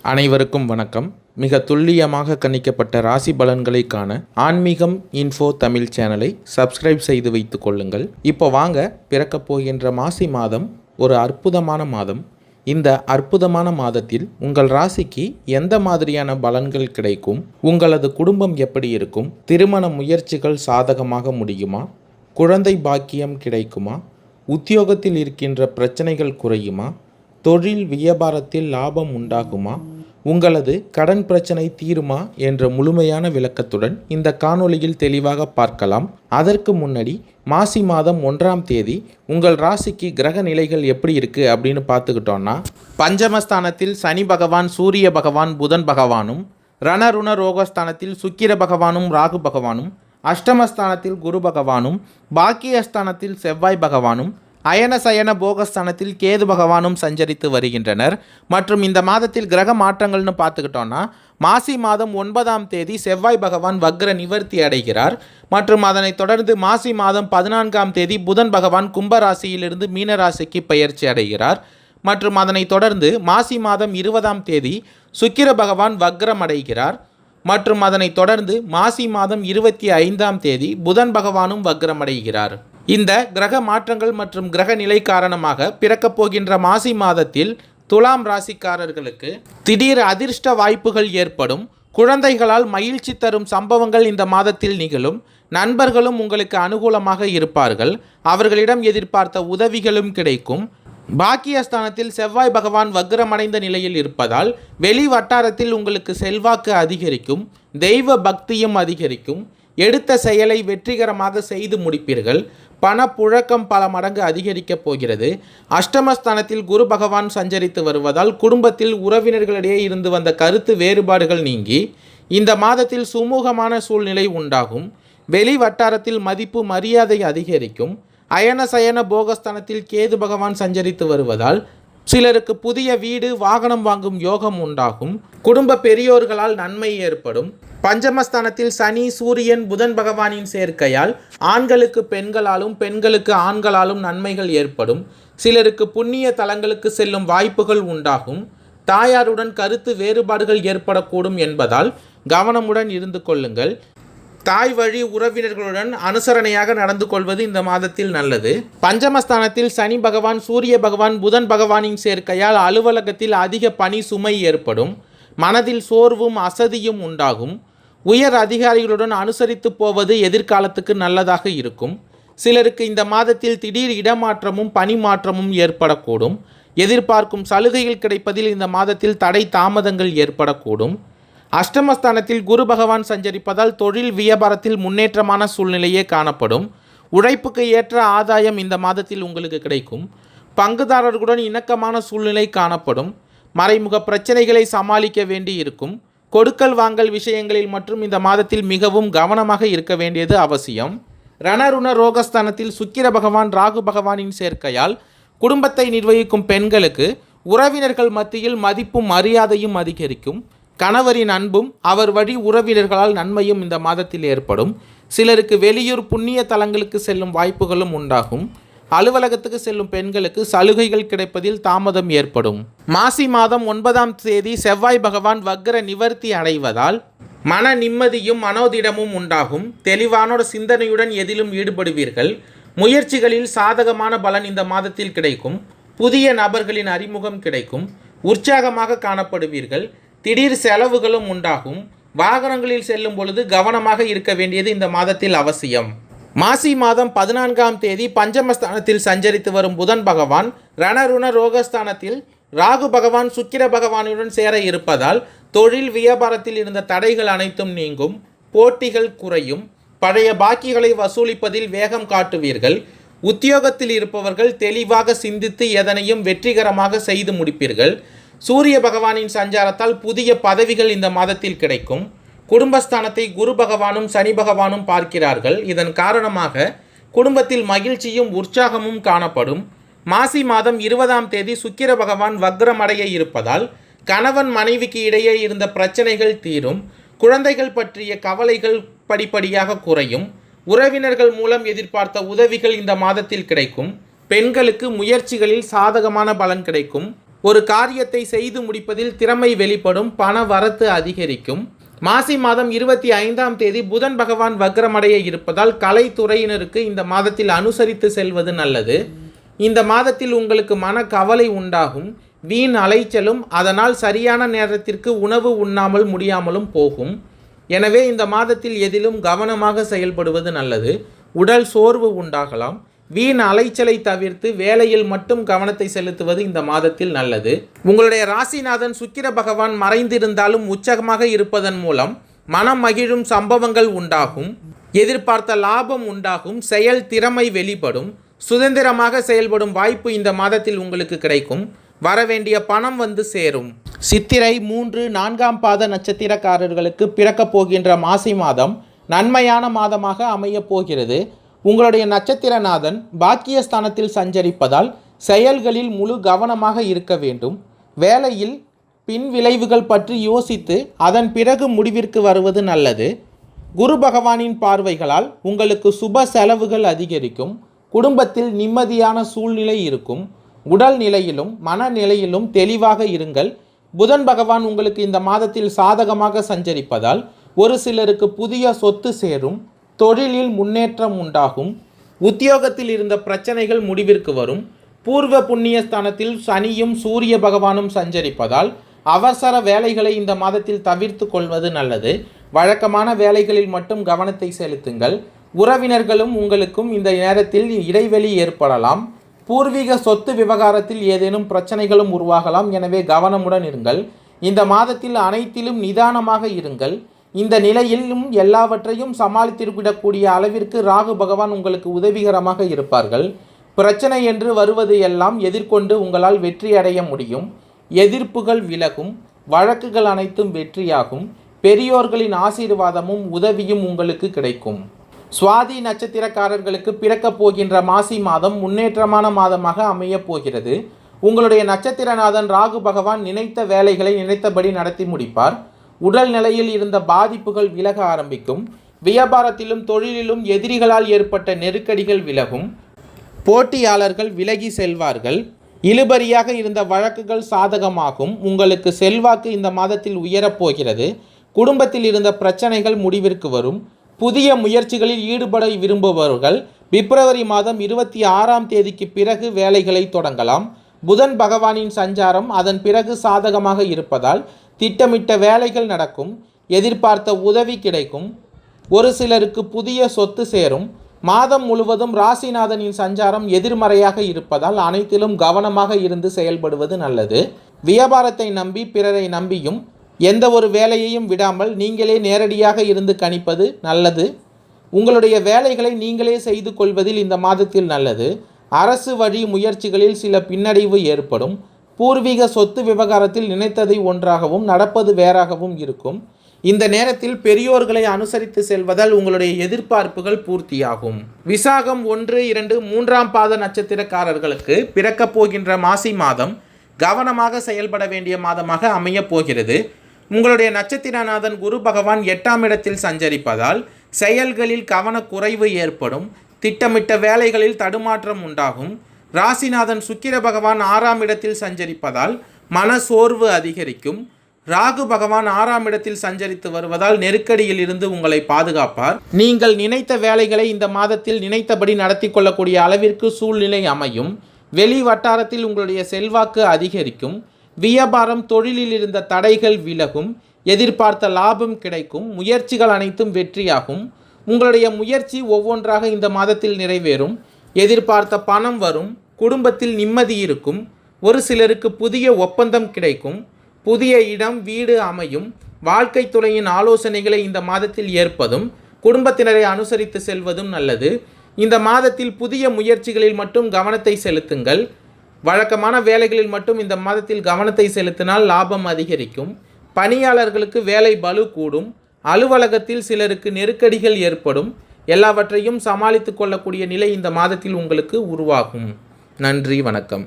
அனைவருக்கும் வணக்கம். மிக துல்லியமாக கணிக்கப்பட்ட ராசி பலன்களை காண ஆன்மீகம் இன்ஃபோ தமிழ் சேனலை சப்ஸ்கிரைப் செய்து வைத்துக் கொள்ளுங்கள். இப்போ வாங்க, பிறக்கப் போகின்ற மாசி மாதம் ஒரு அற்புதமான மாதம். இந்த அற்புதமான மாதத்தில் உங்கள் ராசிக்கு எந்த மாதிரியான பலன்கள் கிடைக்கும், உங்களது குடும்பம் எப்படி இருக்கும், திருமண முயற்சிகள் சாதகமாக முடியுமா, குழந்தை பாக்கியம் கிடைக்குமா, உத்தியோகத்தில் இருக்கின்ற பிரச்சனைகள் குறையுமா, தொழில் வியாபாரத்தில் லாபம் உண்டாகுமா, உங்களது கடன் பிரச்சனை தீருமா என்ற முழுமையான விளக்கத்துடன் இந்த காணொளியில் தெளிவாக பார்க்கலாம். அதற்கு முன்னாடி மாசி மாதம் 1ஆம் தேதி உங்கள் ராசிக்கு கிரக நிலைகள் எப்படி இருக்குது அப்படின்னு பார்த்துக்கிட்டோன்னா, பஞ்சமஸ்தானத்தில் சனி பகவான், சூரிய பகவான், புதன் பகவானும், ரணருண ரோகஸ்தானத்தில் சுக்கிர பகவானும் ராகு பகவானும், அஷ்டமஸ்தானத்தில் குரு பகவானும், பாக்கியஸ்தானத்தில் செவ்வாய் பகவானும், அயன சயன போகஸ்தானத்தில் கேது பகவானும் சஞ்சரித்து வருகின்றனர். மற்றும் இந்த மாதத்தில் கிரக மாற்றங்கள்னு பார்த்துக்கிட்டோன்னா, மாசி மாதம் 9ஆம் தேதி செவ்வாய் பகவான் வக்ர நிவர்த்தி அடைகிறார். மற்றும் அதனைத் தொடர்ந்து மாசி மாதம் 14ஆம் தேதி புதன் பகவான் கும்பராசியிலிருந்து மீனராசிக்கு பெயர்ச்சி அடைகிறார். மற்றும் அதனைத் தொடர்ந்து மாசி மாதம் 20ஆம் தேதி சுக்கிர பகவான் வக்ரம் அடைகிறார். மற்றும் அதனைத் தொடர்ந்து மாசி மாதம் 25ஆம் தேதி புதன் பகவானும் வக்ரமடைகிறார். இந்த கிரக மாற்றங்கள் மற்றும் கிரக நிலை காரணமாக பிறக்கப் போகின்ற மாசி மாதத்தில் துலாம் ராசிக்காரர்களுக்கு திடீர் அதிர்ஷ்ட வாய்ப்புகள் ஏற்படும். குழந்தைகளால் மகிழ்ச்சி தரும் சம்பவங்கள் இந்த மாதத்தில் நிகழும். நண்பர்களும் உங்களுக்கு அனுகூலமாக இருப்பார்கள். அவர்களிடம் எதிர்பார்த்த உதவிகளும் கிடைக்கும். பாக்கியஸ்தானத்தில் செவ்வாய் பகவான் வக்ரமடைந்த நிலையில் இருப்பதால் வெளி வட்டாரத்தில் உங்களுக்கு செல்வாக்கு அதிகரிக்கும். தெய்வ பக்தியும் அதிகரிக்கும். எடுத்த செயலை வெற்றிகரமாக செய்து முடிப்பீர்கள். பணப்புழக்கம் பல மடங்கு அதிகரிக்கப் போகிறது. அஷ்டமஸ்தானத்தில் குரு பகவான் சஞ்சரித்து வருவதால் குடும்பத்தில் உறவினர்களிடையே இருந்து வந்த கருத்து வேறுபாடுகள் நீங்கி இந்த மாதத்தில் சுமூகமான சூழ்நிலை உண்டாகும். வெளி வட்டாரத்தில் மதிப்பு மரியாதை அதிகரிக்கும். அயன சயன போகஸ்தானத்தில் கேது பகவான் சஞ்சரித்து வருவதால் சிலருக்கு புதிய வீடு, வாகனம் வாங்கும் யோகம் உண்டாகும். குடும்ப பெரியோர்களால் நன்மை ஏற்படும். பஞ்சமஸ்தானத்தில் சனி, சூரியன், புதன் பகவானின் சேர்க்கையால் ஆண்களுக்கு பெண்களாலும், பெண்களுக்கு ஆண்களாலும் நன்மைகள் ஏற்படும். சிலருக்கு புண்ணிய தலங்களுக்கு செல்லும் வாய்ப்புகள் உண்டாகும். தாயாருடன் கருத்து வேறுபாடுகள் ஏற்படக்கூடும் என்பதால் கவனமுடன் இருந்து கொள்ளுங்கள். தாய் வழி உறவினர்களுடன் அனுசரணையாக நடந்து கொள்வது இந்த மாதத்தில் நல்லது. பஞ்சமஸ்தானத்தில் சனி பகவான், சூரிய பகவான், புதன் பகவானின் சேர்க்கையால் அலுவலகத்தில் அதிக பணி சுமை ஏற்படும். மனதில் சோர்வும் அசதியும் உண்டாகும். உயர் அதிகாரிகளுடன் அனுசரித்து போவது எதிர்காலத்துக்கு நல்லதாக இருக்கும். சிலருக்கு இந்த மாதத்தில் திடீர் இடமாற்றமும் பணி மாற்றமும் ஏற்படக்கூடும். எதிர்பார்க்கும் சலுகைகள் கிடைப்பதில் இந்த மாதத்தில் தடை தாமதங்கள் ஏற்படக்கூடும். அஷ்டமஸ்தானத்தில் குரு பகவான் சஞ்சரிப்பதால் தொழில் வியாபாரத்தில் முன்னேற்றமான சூழ்நிலையே காணப்படும். உழைப்புக்கு ஏற்ற ஆதாயம் இந்த மாதத்தில் உங்களுக்கு கிடைக்கும். பங்குதாரர்களுடன் இணக்கமான சூழ்நிலை காணப்படும். மறைமுக பிரச்சனைகளை சமாளிக்க வேண்டி இருக்கும். கொடுக்கல் வாங்கல் விஷயங்களில் மற்றும் இந்த மாதத்தில் மிகவும் கவனமாக இருக்க வேண்டியது அவசியம். ரணருண ரோகஸ்தானத்தில் சுக்கிர பகவான், ராகு பகவானின் சேர்க்கையால் குடும்பத்தை நிர்வகிக்கும் பெண்களுக்கு உறவினர்கள் மத்தியில் மதிப்பும் மரியாதையும் அதிகரிக்கும். கணவரின் அன்பும் அவர் வழி உறவினர்களால் நன்மையும் இந்த மாதத்தில் ஏற்படும். சிலருக்கு வெளியூர் புண்ணிய தலங்களுக்கு செல்லும் வாய்ப்புகளும் உண்டாகும். அலுவலகத்துக்கு செல்லும் பெண்களுக்கு சலுகைகள் கிடைப்பதில் தாமதம் ஏற்படும். மாசி மாதம் 9ஆம் தேதி செவ்வாய் பகவான் வக்ர நிவர்த்தி அடைவதால் மன நிம்மதியும் மனோதிடமும் உண்டாகும். தெளிவான சிந்தனையுடன் எதிலும் ஈடுபடுவீர்கள். முயற்சிகளில் சாதகமான பலன் இந்த மாதத்தில் கிடைக்கும். புதிய நபர்களின் அறிமுகம் கிடைக்கும். உற்சாகமாக காணப்படுவீர்கள். திடீர் செலவுகளும் உண்டாகும். வாகனங்களில் செல்லும் பொழுது கவனமாக இருக்க வேண்டியது இந்த மாதத்தில் அவசியம். மாசி மாதம் 14ஆம் தேதி பஞ்சமஸ்தானத்தில் சஞ்சரித்து வரும் புதன் பகவான் ரணருண ரோகஸ்தானத்தில் ராகு பகவான், சுக்கிர பகவானுடன் சேர இருப்பதால் தொழில் வியாபாரத்தில் இருந்த தடைகள் அனைத்தும் நீங்கும். போட்டிகள் குறையும். பழைய பாக்கிகளை வசூலிப்பதில் வேகம் காட்டுவீர்கள். உத்தியோகத்தில் இருப்பவர்கள் தெளிவாக சிந்தித்து எதனையும் வெற்றிகரமாக செய்து முடிப்பீர்கள். சூரிய பகவானின் சஞ்சாரத்தால் புதிய பதவிகள் இந்த மாதத்தில் கிடைக்கும். குடும்பஸ்தானத்தை குரு பகவானும் சனி பகவானும் பார்க்கிறார்கள். இதன் காரணமாக குடும்பத்தில் மகிழ்ச்சியும் உற்சாகமும் காணப்படும். மாசி மாதம் 20ஆம் தேதி சுக்கிர பகவான் வக்ரமடைய இருப்பதால் கணவன் மனைவிக்கு இடையே இருந்த பிரச்சனைகள் தீரும். குழந்தைகள் பற்றிய கவலைகள் படிப்படியாக குறையும். உறவினர்கள் மூலம் எதிர்பார்த்த உதவிகள் இந்த மாதத்தில் கிடைக்கும். பெண்களுக்கு முயற்சிகளில் சாதகமான பலன் கிடைக்கும். ஒரு காரியத்தை செய்து முடிப்பதில் திறமை வெளிப்படும், பண வரத்து அதிகரிக்கும். மாசி மாதம் 25ஆம் தேதி புதன் பகவான் வக்ரமடைய இருப்பதால் கலைத்துறையினருக்கு இந்த மாதத்தில் அனுசரித்து செல்வது நல்லது. இந்த மாதத்தில் உங்களுக்கு மன கவலை உண்டாகும், வீண் அலைச்சலும், அதனால் சரியான நேரத்திற்கு உணவு உண்ணாமல் முடியாமலும் போகும். எனவே இந்த மாதத்தில் எதிலும் கவனமாக செயல்படுவது நல்லது. உடல் சோர்வு உண்டாகலாம். வீண் அலைச்சலை தவிர்த்து வேலையில் மட்டும் கவனத்தை செலுத்துவது இந்த மாதத்தில் நல்லது. உங்களுடைய ராசிநாதன் சுக்கிர பகவான் மறைந்திருந்தாலும் உச்சகமாக இருப்பதன் மூலம் மனம் மகிழும் சம்பவங்கள் உண்டாகும். எதிர்பார்த்த லாபம் உண்டாகும். செயல் திறமை வெளிப்படும். சுதந்திரமாக செயல்படும் வாய்ப்பு இந்த மாதத்தில் உங்களுக்கு கிடைக்கும். வரவேண்டிய பணம் வந்து சேரும். சித்திரை 3, 4ஆம் பாத நட்சத்திரக்காரர்களுக்கு பிறக்கப் போகின்ற மாசி மாதம் நன்மையான மாதமாக அமையப் போகிறது. உங்களுடைய நட்சத்திரநாதன் பாக்கியஸ்தானத்தில் சஞ்சரிப்பதால் செயல்களில் முழு கவனமாக இருக்க வேண்டும். வேலையில் பின் விளைவுகள் பற்றி யோசித்து அதன் பிறகு முடிவிற்கு வருவது நல்லது. குரு பகவானின் பார்வைகளால் உங்களுக்கு சுப செலவுகள் அதிகரிக்கும். குடும்பத்தில் நிம்மதியான சூழ்நிலை இருக்கும். உடல் நிலையிலும் மனநிலையிலும் தெளிவாக இருங்கள். புதன் பகவான் உங்களுக்கு இந்த மாதத்தில் சாதகமாக சஞ்சரிப்பதால் ஒரு சிலருக்கு புதிய சொத்து சேரும். தொழிலில் முன்னேற்றம் உண்டாகும். உத்தியோகத்தில் இருந்த பிரச்சனைகள் முடிவிற்கு வரும். பூர்வ புண்ணிய ஸ்தானத்தில் சனியும் சூரிய பகவானும் சஞ்சரிப்பதால் அவசர வேலைகளை இந்த மாதத்தில் தவிர்த்து கொள்வது நல்லது. வழக்கமான வேலைகளில் மட்டும் கவனத்தை செலுத்துங்கள். உறவினர்களும் உங்களுக்கும் இந்த நேரத்தில் இடைவெளி ஏற்படலாம். பூர்வீக சொத்து விவகாரத்தில் ஏதேனும் பிரச்சனைகளும் உருவாகலாம். எனவே கவனமுடன் இருங்கள். இந்த மாதத்தில் அனைத்திலும் நிதானமாக இருங்கள். இந்த நிலையிலும் எல்லாவற்றையும் சமாளித்திருக்கக்கூடிய அளவிற்கு ராகு பகவான் உங்களுக்கு உதவிகரமாக இருப்பார்கள். பிரச்சனை என்று வருவது எல்லாம் எதிர்கொண்டு உங்களால் வெற்றி அடைய முடியும். எதிர்ப்புகள் விலகும். வழக்குகள் அனைத்தும் வெற்றியாகும். பெரியோர்களின் ஆசீர்வாதமும் உதவியும் உங்களுக்கு கிடைக்கும். சுவாதி நட்சத்திரக்காரர்களுக்கு பிறக்கப் போகின்ற மாசி மாதம் முன்னேற்றமான மாதமாக அமையப் போகிறது. உங்களுடைய நட்சத்திரநாதன் ராகு பகவான் நினைத்த வேலைகளை நினைத்தபடி நடத்தி முடிப்பார். உடல் நிலையில் இருந்த பாதிப்புகள் விலக ஆரம்பிக்கும். வியாபாரத்திலும் தொழிலிலும் எதிரிகளால் ஏற்பட்ட நெருக்கடிகள் விலகும். போட்டியாளர்கள் விலகி செல்வார்கள். இழுபறியாக இருந்த வழக்குகள் சாதகமாகும். உங்களுக்கு செல்வாக்கு இந்த மாதத்தில் உயரப்போகிறது. குடும்பத்தில் இருந்த பிரச்சனைகள் முடிவிற்கு வரும். புதிய முயற்சிகளில் ஈடுபட விரும்புபவர்கள் பிப்ரவரி மாதம் 26ஆம் தேதிக்கு பிறகு வேலைகளை தொடங்கலாம். புதன் பகவானின் சஞ்சாரம் அதன் பிறகு சாதகமாக இருப்பதால் திட்டமிட்ட வேலைகள் நடக்கும். எதிர்பார்த்த உதவி கிடைக்கும். ஒரு சிலருக்கு புதிய சொத்து சேரும். மாதம் முழுவதும் ராசிநாதனின் சஞ்சாரம் எதிர்மறையாக இருப்பதால் அனைத்திலும் கவனமாக இருந்து செயல்படுவது நல்லது. வியாபாரத்தை நம்பி பிறரை நம்பியும் எந்த ஒரு வேலையையும் விடாமல் நீங்களே நேரடியாக இருந்து கணிப்பது நல்லது. உங்களுடைய வேலைகளை நீங்களே செய்து கொள்வதில் இந்த மாதத்தில் நல்லது. அரசு வழி முயற்சிகளில் சில பின்னடைவு ஏற்படும். பூர்வீக சொத்து விவகாரத்தில் நினைத்ததை ஒன்றாகவும் நடப்பது வேறாகவும் இருக்கும். இந்த நேரத்தில் பெரியோர்களை அனுசரித்து செல்வதால் உங்களுடைய எதிர்பார்ப்புகள் பூர்த்தியாகும். விசாகம் 1, 2, 3ஆம் பாத நட்சத்திரக்காரர்களுக்கு பிறக்கப் போகின்ற மாசி மாதம் கவனமாக செயல்பட வேண்டிய மாதமாக அமையப் போகிறது. உங்களுடைய நட்சத்திரநாதன் குரு பகவான் 8ஆம் இடத்தில் சஞ்சரிப்பதால் செயல்களில் கவனக்குறைவு ஏற்படும். திட்டமிட்ட வேலைகளில் தடுமாற்றம் உண்டாகும். ராசிநாதன் சுக்கிர பகவான் 6ஆம் இடத்தில் சஞ்சரிப்பதால் மன சோர்வு அதிகரிக்கும். ராகு பகவான் 6ஆம் இடத்தில் சஞ்சரித்து வருவதால் நெருக்கடியில் இருந்து உங்களை பாதுகாப்பார். நீங்கள் நினைத்த வேலைகளை இந்த மாதத்தில் நினைத்தபடி நடத்தி கொள்ளக்கூடிய அளவிற்கு சூழ்நிலை அமையும். வெளி வட்டாரத்தில் உங்களுடைய செல்வாக்கு அதிகரிக்கும். வியாபாரம் தொழிலில் இருந்த தடைகள் விலகும். எதிர்பார்த்த லாபம் கிடைக்கும். முயற்சிகள் அனைத்தும் வெற்றியாகும். உங்களுடைய முயற்சி ஒவ்வொன்றாக இந்த மாதத்தில் நிறைவேறும். எதிர்பார்த்த பணம் வரும். குடும்பத்தில் நிம்மதி இருக்கும். ஒரு சிலருக்கு புதிய ஒப்பந்தம் கிடைக்கும். புதிய இடம் வீடு அமையும். வாழ்க்கை துணையின் ஆலோசனைகளை இந்த மாதத்தில் ஏற்பதும் குடும்பத்தினரை அனுசரித்து செல்வதும் நல்லது. இந்த மாதத்தில் புதிய முயற்சிகளில் மட்டும் கவனத்தை செலுத்துங்கள். வழக்கமான வேலைகளில் மட்டும் இந்த மாதத்தில் கவனத்தை செலுத்தினால் லாபம் அதிகரிக்கும். பணியாளர்களுக்கு வேலை பளு கூடும். அலுவலகத்தில் சிலருக்கு நெருக்கடிகள் ஏற்படும். எல்லாவற்றையும் சமாளித்து கொள்ளக்கூடிய நிலை இந்த மாதத்தில் உங்களுக்கு உருவாகும். நன்றி, வணக்கம்.